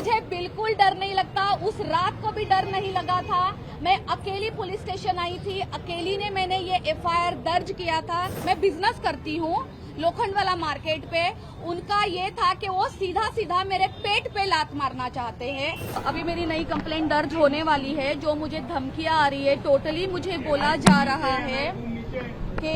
मुझे बिल्कुल डर नहीं लगता। उस रात को भी डर नहीं लगा था। मैं अकेली पुलिस स्टेशन आई थी, अकेली ने मैंने ये एफआईआर दर्ज किया था। मैं बिजनेस करती हूँ लोखंडवाला मार्केट पे। उनका ये था कि वो सीधा सीधा मेरे पेट पे लात मारना चाहते हैं। अभी मेरी नई कंप्लेंट दर्ज होने वाली है। जो मुझे धमकियां आ रही है, टोटली मुझे बोला जा रहा है कि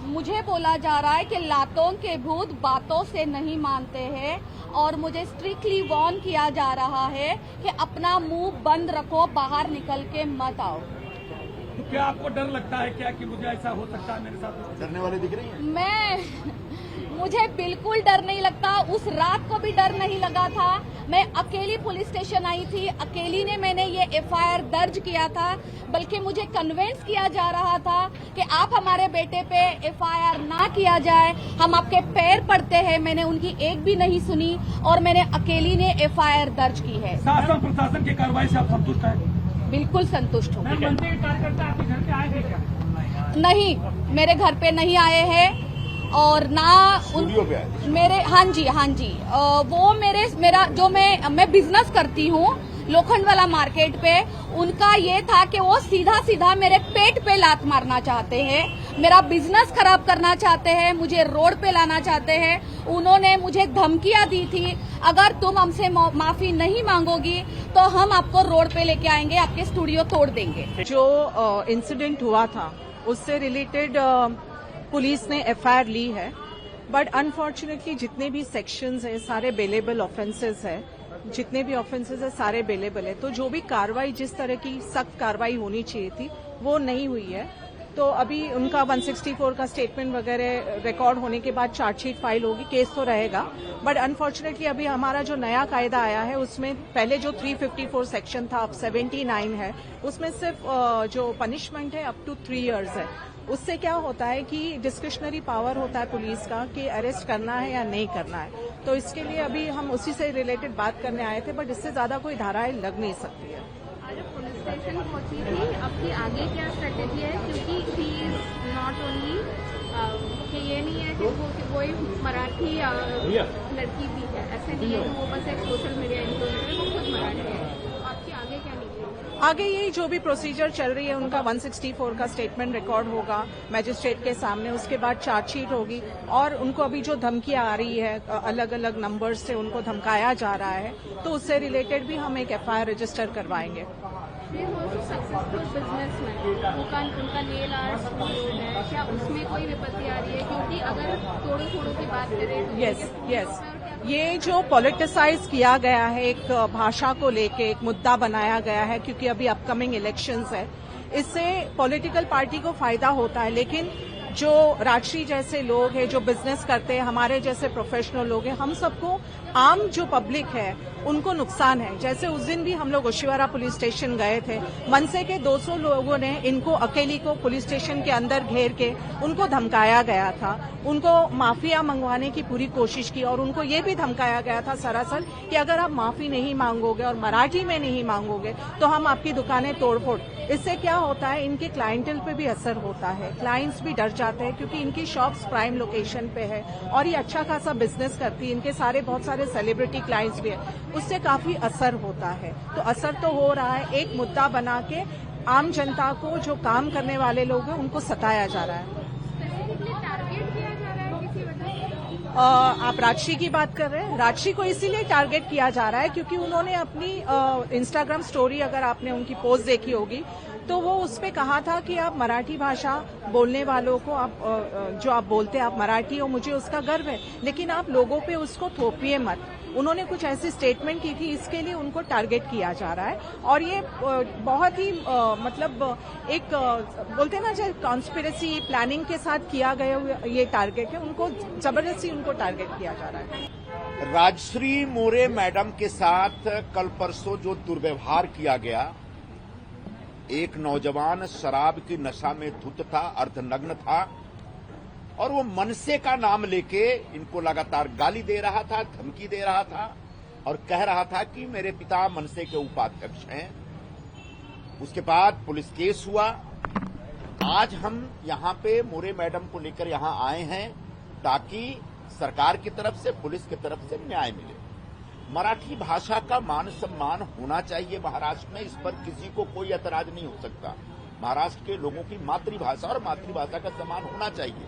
मुझे बोला जा रहा है कि लातों के भूत बातों से नहीं मानते हैं, और मुझे स्ट्रिक्टली वार्न किया जा रहा है कि अपना मुंह बंद रखो, बाहर निकल के मत आओ। तो क्या आपको डर लगता है क्या कि मुझे ऐसा हो सकता है मेरे साथ? डरने वाले दिख रही हैं? मुझे बिल्कुल डर नहीं लगता। उस रात को भी डर नहीं लगा था। मैं अकेली पुलिस स्टेशन आई थी, अकेली ने मैंने ये एफआईआर दर्ज किया था। बल्कि मुझे कन्विंस किया जा रहा था कि आप हमारे बेटे पे एफआईआर ना किया जाए, हम आपके पैर पड़ते हैं। मैंने उनकी एक भी नहीं सुनी और मैंने अकेली ने एफआईआर दर्ज की है। शासन प्रशासन की कार्रवाई से आप संतुष्ट हैं? बिल्कुल संतुष्ट हूँ। मंत्री कार्यकर्ता आपके घर पे आए थे क्या? नहीं, मेरे घर पे नहीं आए हैं और ना मेरे हाँ जी वो मेरा जो मैं बिजनेस करती हूँ लोखंडवाला मार्केट पे। उनका ये था कि वो सीधा सीधा मेरे पेट पे लात मारना चाहते हैं, मेरा बिजनेस खराब करना चाहते हैं, मुझे रोड पे लाना चाहते हैं। उन्होंने मुझे धमकियां दी थी, अगर तुम हमसे माफी नहीं मांगोगी तो हम आपको रोड पे लेके आएंगे, आपके स्टूडियो तोड़ देंगे। जो इंसिडेंट हुआ था उससे रिलेटेड पुलिस ने एफआईआर ली है, बट अनफॉर्चुनेटली जितने भी सेक्शंस हैं सारे बेलेबल ऑफेंसेस है, जितने भी ऑफेंसेस है सारे बेलेबल है। तो जो भी कार्रवाई, जिस तरह की सख्त कार्रवाई होनी चाहिए थी वो नहीं हुई है। तो अभी उनका 164 का स्टेटमेंट वगैरह रिकॉर्ड होने के बाद चार्जशीट फाइल होगी, केस तो रहेगा। बट अनफॉर्चुनेटली अभी हमारा जो नया कायदा आया है उसमें पहले जो 354 सेक्शन था अब 79 है, उसमें सिर्फ जो पनिशमेंट है अप टू 3 इयर्स है। उससे क्या होता है कि डिस्क्रिशनरी पावर होता है पुलिस का कि अरेस्ट करना है या नहीं करना है। तो इसके लिए अभी हम उसी से रिलेटेड बात करने आए थे, बट इससे ज्यादा कोई धाराएं लग नहीं सकती है। आज पुलिस स्टेशन पहुंची थी, आपकी आगे क्या स्ट्रेटेजी है? क्योंकि शी इज नॉट ओनली कि ये नहीं है कि वो एक मराठी लड़की भी है, ऐसे नहीं है कि वो बस एक सोशल मीडिया इन्फ्लुएंसर है, वो खुद मराठी है। तो आपकी आगे क्या नीति? आगे यही जो भी प्रोसीजर चल रही है उनका 164 का स्टेटमेंट रिकॉर्ड होगा मैजिस्ट्रेट के सामने, उसके बाद चार्जशीट होगी। और उनको अभी जो धमकियां आ रही है अलग अलग नंबर्स से उनको धमकाया जा रहा है, तो उससे रिलेटेड भी हम एक एफआईआर रजिस्टर करवाएंगे। सक्सेसफुल बिजनेसमैन उनका नेल आर्ट स्टूडियो है, क्या उसमें कोई विपत्ति आ रही है? क्योंकि अगर तोड़ो फोड़ो की बात करें तो यस ये जो पॉलिटिसाइज किया गया है, एक भाषा को लेके एक मुद्दा बनाया गया है, क्योंकि अभी अपकमिंग इलेक्शंस है, इससे पॉलिटिकल पार्टी को फायदा होता है। लेकिन जो राजश्री जैसे लोग हैं, जो बिजनेस करते हैं, हमारे जैसे प्रोफेशनल लोग हैं, हम सबको, आम जो पब्लिक है उनको नुकसान है। जैसे उस दिन भी हम लोग ओशिवारा पुलिस स्टेशन गए थे, मनसे के 200 लोगों ने इनको अकेली को पुलिस स्टेशन के अंदर घेर के उनको धमकाया गया था, उनको माफिया मंगवाने की पूरी कोशिश की, और उनको ये भी धमकाया गया था सरासर कि अगर आप माफी नहीं मांगोगे और मराठी में नहीं मांगोगे तो हम आपकी दुकानें तोड़फोड़। इससे क्या होता है, इनके क्लाइंटल पे भी असर होता है, क्लाइंट्स भी डर जाते हैं क्योंकि इनकी शॉप्स प्राइम लोकेशन पे है और ये अच्छा खासा बिजनेस करती है, इनके बहुत सारे सेलिब्रिटी क्लाइंट्स भी है, उससे काफी असर होता है। तो असर तो हो रहा है, एक मुद्दा बना के आम जनता को, जो काम करने वाले लोग हैं, उनको सताया जा रहा है। आप राजश्री की बात कर रहे हैं? राजश्री को इसीलिए टारगेट किया जा रहा है क्योंकि उन्होंने अपनी इंस्टाग्राम स्टोरी, अगर आपने उनकी पोस्ट देखी होगी, तो वो उस पे कहा था कि आप मराठी भाषा बोलने वालों को, आप जो आप बोलते हैं आप मराठी हो, मुझे उसका गर्व है, लेकिन आप लोगों पे उसको थोपिए मत। उन्होंने कुछ ऐसी स्टेटमेंट की थी, इसके लिए उनको टारगेट किया जा रहा है। और ये बहुत ही मतलब एक बोलते हैं ना, जैसे कॉन्स्पिरेसी प्लानिंग के साथ किया गया ये टारगेट है, उनको जबरदस्ती उनको टारगेट किया जा रहा है। राजश्री मोरे मैडम के साथ कल परसों जो दुर्व्यवहार किया गया, एक नौजवान शराब की नशा में धुत था, अर्धनग्न था, और वो मनसे का नाम लेके इनको लगातार गाली दे रहा था, धमकी दे रहा था और कह रहा था कि मेरे पिता मनसे के उपाध्यक्ष हैं। उसके बाद पुलिस केस हुआ। आज हम यहां पे मोरे मैडम को लेकर यहां आए हैं ताकि सरकार की तरफ से, पुलिस की तरफ से न्याय मिले। मराठी भाषा का मान सम्मान होना चाहिए महाराष्ट्र में, इस पर किसी को कोई ऐतराज नहीं हो सकता। महाराष्ट्र के लोगों की मातृभाषा और मातृभाषा का सम्मान होना चाहिए।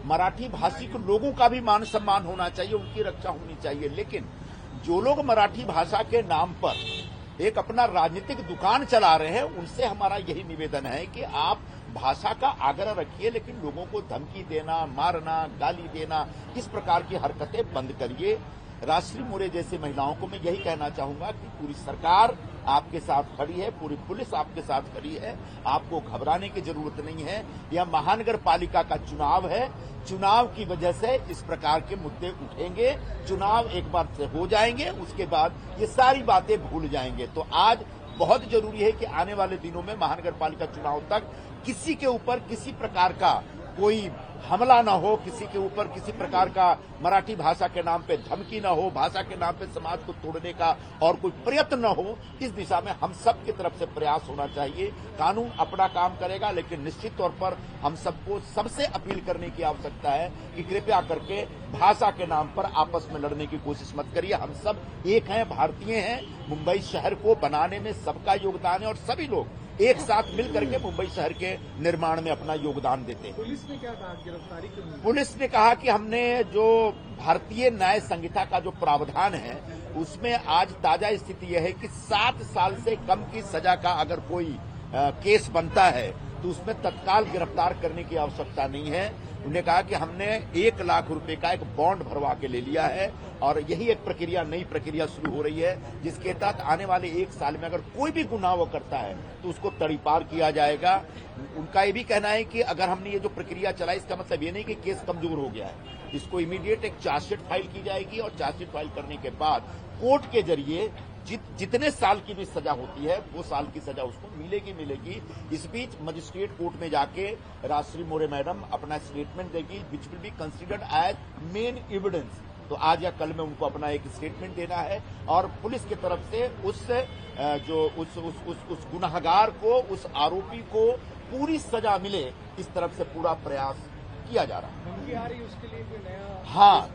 मराठी भाषिक लोगों का भी मान सम्मान होना चाहिए, उनकी रक्षा होनी चाहिए। लेकिन जो लोग मराठी भाषा के नाम पर एक अपना राजनीतिक दुकान चला रहे हैं, उनसे हमारा यही निवेदन है कि आप भाषा का आग्रह रखिए, लेकिन लोगों को धमकी देना, मारना, गाली देना, इस प्रकार की हरकतें बंद करिए। राजश्री मोरे जैसी महिलाओं को मैं यही कहना चाहूंगा कि पूरी सरकार आपके साथ खड़ी है, पूरी पुलिस आपके साथ खड़ी है, आपको घबराने की जरूरत नहीं है। यह महानगर पालिका का चुनाव है, चुनाव की वजह से इस प्रकार के मुद्दे उठेंगे। चुनाव एक बार से हो जाएंगे, उसके बाद ये सारी बातें भूल जाएंगे। तो आज बहुत जरूरी है कि आने वाले दिनों में महानगर पालिका चुनाव तक किसी के ऊपर किसी प्रकार का कोई हमला न हो, किसी के ऊपर किसी प्रकार का मराठी भाषा के नाम पे धमकी न हो, भाषा के नाम पे समाज को तोड़ने का और कोई प्रयत्न न हो। इस दिशा में हम सब की तरफ से प्रयास होना चाहिए। कानून अपना काम करेगा, लेकिन निश्चित तौर पर हम सबको सबसे अपील करने की आवश्यकता है कि कृपया करके भाषा के नाम पर आपस में लड़ने की कोशिश मत करिए। हम सब एक हैं, भारतीय हैं। मुंबई शहर को बनाने में सबका योगदान है और सभी लोग एक साथ मिल करके मुंबई शहर के निर्माण में अपना योगदान देते हैं। पुलिस ने क्या कहा, गिरफ्तारी क्यों हुई? पुलिस ने कहा कि हमने जो भारतीय न्याय संहिता का जो प्रावधान है, उसमें आज ताजा स्थिति यह है कि 7 साल से कम की सजा का अगर कोई केस बनता है तो उसमें तत्काल गिरफ्तार करने की आवश्यकता नहीं है। उन्होंने कहा कि हमने 1 लाख रुपए का एक बॉन्ड भरवा के ले लिया है और यही एक प्रक्रिया, नई प्रक्रिया शुरू हो रही है, जिसके तहत आने वाले 1 साल में अगर कोई भी गुनाह वो करता है तो उसको तड़ीपार किया जाएगा। उनका ये भी कहना है कि अगर हमने ये जो प्रक्रिया चलाई, इसका मतलब ये नहीं कि केस कमजोर हो गया है। इसको इमीडिएट एक चार्जशीट फाइल की जाएगी और चार्जशीट फाइल करने के बाद कोर्ट के जरिए जितने साल की भी सजा होती है वो साल की सजा उसको मिलेगी। इस बीच मजिस्ट्रेट कोर्ट में जाके राजश्री मोरे मैडम अपना स्टेटमेंट देगी, which will be considered as main evidence. तो आज या कल में उनको अपना एक स्टेटमेंट देना है और पुलिस की तरफ से उस गुनाहगार को, उस आरोपी को पूरी सजा मिले, इस तरफ से पूरा प्रयास किया जा रहा है। धमकी आ रही है उसके लिए कोई नया? हाँ,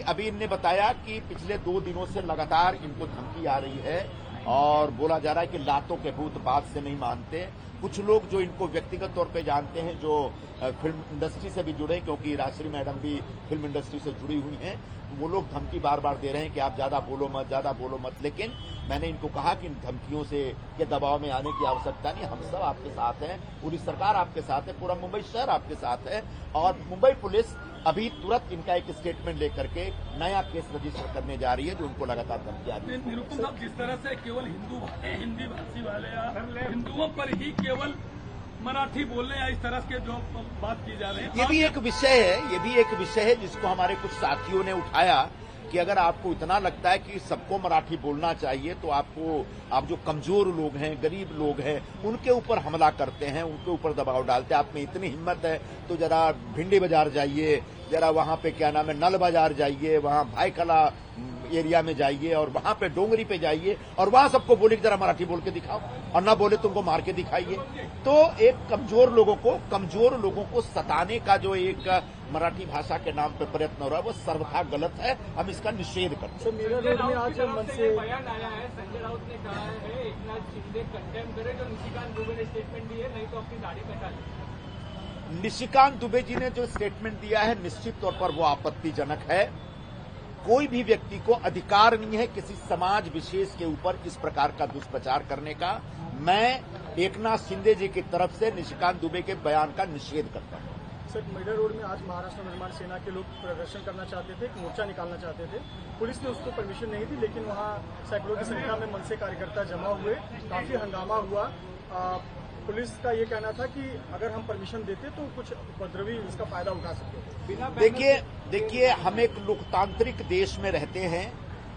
अभी इनने बताया कि पिछले 2 दिनों से लगातार इनको धमकी आ रही है और बोला जा रहा है कि लातों के भूत बात से नहीं मानते। कुछ लोग जो इनको व्यक्तिगत तौर पे जानते हैं, जो फिल्म इंडस्ट्री से भी जुड़े, क्योंकि राजश्री मैडम भी फिल्म इंडस्ट्री से जुड़ी हुई हैं, वो लोग धमकी बार बार दे रहे हैं कि आप ज्यादा बोलो मत। लेकिन मैंने इनको कहा कि इन धमकियों से के दबाव में आने की आवश्यकता नहीं, हम सब आपके साथ हैं, पूरी सरकार आपके साथ है, पूरा मुंबई शहर आपके साथ है। और मुंबई पुलिस अभी तुरंत इनका एक स्टेटमेंट लेकर के नया केस रजिस्टर करने जा रही है, जो उनको लगातार धमकी आ रही है। निरुपम साहब, जिस तरह से केवल हिंदी भाषी वाले या हिंदुओं पर ही केवल मराठी बोलने या इस तरह के जो बात की जा रही है, ये भी एक विषय है जिसको हमारे कुछ साथियों ने उठाया कि अगर आपको इतना लगता है कि सबको मराठी बोलना चाहिए तो आप जो कमजोर लोग हैं, गरीब लोग हैं, उनके ऊपर हमला करते हैं, उनके ऊपर दबाव डालते हैं। आप में इतनी हिम्मत है तो जरा भिंडी बाजार जाइए, जरा वहां पे क्या नाम है, नल बाजार जाइए, वहां भाईकला एरिया में जाइए और वहां पे डोंगरी पे जाइए और वहां सबको बोले कि जरा मराठी बोल के दिखाओ, और ना बोले तुमको मार के दिखाइए। तो एक कमजोर लोगों को सताने का जो एक मराठी भाषा के नाम पे प्रयत्न हो रहा है, वो सर्वथा गलत है। हम इसका निषेध करते हैं। मेरा रोड में आज मन से बयान आया है, संजय राउत ने कहा है एकनाथ शिंदे कंडेम करे, जो निशिकांत दुबे ने स्टेटमेंट दी है, नहीं तो अपनी दाढ़ी कटा ली। निशिकांत दुबे जी ने जो स्टेटमेंट दिया है, निश्चित तौर पर वो आपत्तिजनक है। कोई भी व्यक्ति को अधिकार नहीं है किसी समाज विशेष के ऊपर इस प्रकार का दुष्प्रचार करने का। मैं एकनाथ शिंदे जी की तरफ से निशिकांत दुबे के बयान का निषेध करता हूं। सर, मैडा रोड में आज महाराष्ट्र निर्माण सेना के लोग प्रदर्शन करना चाहते थे, एक मोर्चा निकालना चाहते थे। पुलिस ने उसको परमिशन नहीं दी, लेकिन वहां सैकड़ों की संख्या में मन से कार्यकर्ता जमा हुए, काफी हंगामा हुआ। पुलिस का ये कहना था कि अगर हम परमिशन देते तो कुछ उपद्रवी इसका फायदा उठा सकते। देखिए, हम एक लोकतांत्रिक देश में रहते हैं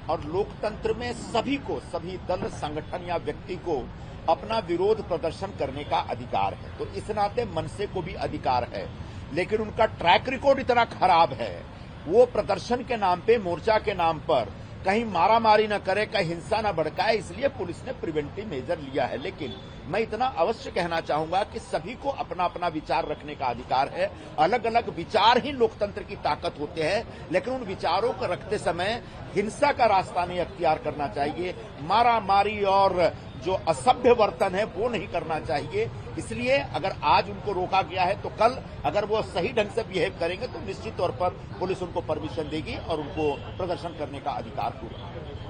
और लोकतंत्र में सभी दल, संगठन या व्यक्ति को अपना विरोध प्रदर्शन करने का अधिकार है। तो इस नाते मनसे को भी अधिकार है, लेकिन उनका ट्रैक रिकॉर्ड इतना खराब है, वो प्रदर्शन के नाम पे, मोर्चा के नाम पर कहीं मारामारी न करे, कहीं हिंसा न भड़काए, इसलिए पुलिस ने प्रिवेंटिव मेजर लिया है। लेकिन मैं इतना अवश्य कहना चाहूंगा कि सभी को अपना अपना विचार रखने का अधिकार है। अलग अलग विचार ही लोकतंत्र की ताकत होते हैं, लेकिन उन विचारों को रखते समय हिंसा का रास्ता नहीं अख्तियार करना चाहिए। मारामारी और जो असभ्य वर्तन है वो नहीं करना चाहिए। इसलिए अगर आज उनको रोका गया है तो कल अगर वो सही ढंग से बिहेव करेंगे तो निश्चित तौर पर पुलिस उनको परमिशन देगी और उनको प्रदर्शन करने का अधिकार होगा।